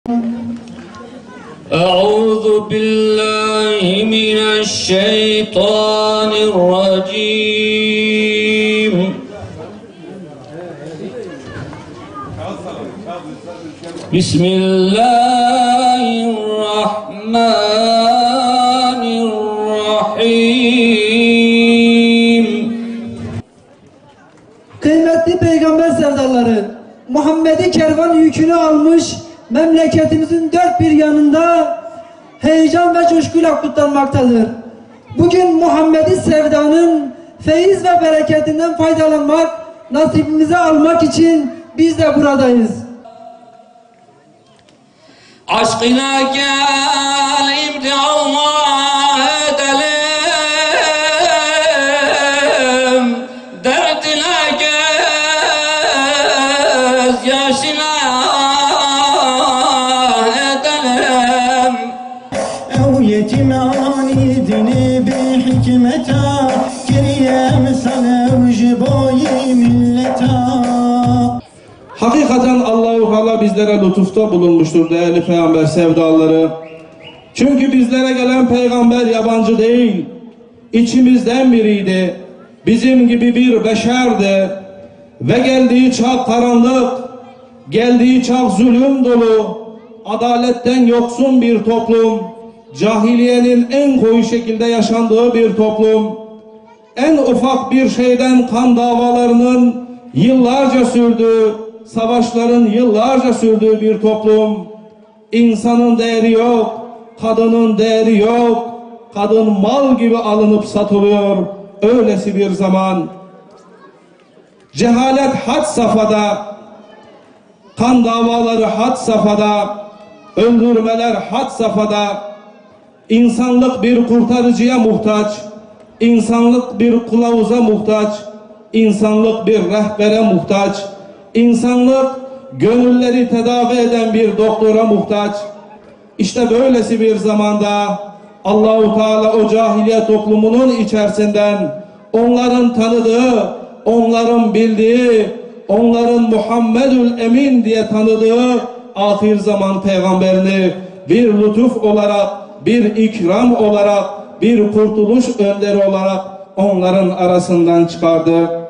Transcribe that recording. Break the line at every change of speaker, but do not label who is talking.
أعوذ بالله من الشيطان الرجيم بسم الله الرحمن الرحيم.
Kıymetli peygamber sevdaları, Muhammed'i kervan yükünü almış memleketimizin dört bir yanında heyecan ve coşkuyla kutlanmaktadır. Bugün Muhammed'i sevdanın feyiz ve bereketinden faydalanmak, nasibimizi almak için biz de buradayız.
Aşkına gel imtihanlar edelim, derdine göz yaşına edelim.
Ev yetim anidini bi hikmeta, geriye misal jiboyi milleta.
Hakikaten Allah-u Teala bizlere lütufta bulunmuştur değerli peygamber sevdaları. Çünkü bizlere gelen peygamber yabancı değil, içimizden biriydi. Bizim gibi bir beşerdi ve geldiği çağ karanlık, geldiği çağ zulüm dolu, adaletten yoksun bir toplum, cahiliyenin en koyu şekilde yaşandığı bir toplum, en ufak bir şeyden kan davalarının yıllarca sürdüğü, savaşların yıllarca sürdüğü bir toplum. İnsanın değeri yok, kadının değeri yok, kadın mal gibi alınıp satılıyor. Öylesi bir zaman. Cehalet had safhada, kan davaları had safhada, öldürmeler had safhada. İnsanlık bir kurtarıcıya muhtaç, insanlık bir kılavuza muhtaç, insanlık bir rehbere muhtaç, insanlık gönülleri tedavi eden bir doktora muhtaç. İşte böylesi bir zamanda Allah-u Teala o cahiliye toplumunun içerisinden onların tanıdığı, onların bildiği, onların Muhammedül Emin diye tanıdığı ahir zaman peygamberini bir lütuf olarak, bir ikram olarak, bir kurtuluş önderi olarak onların arasından çıkardı.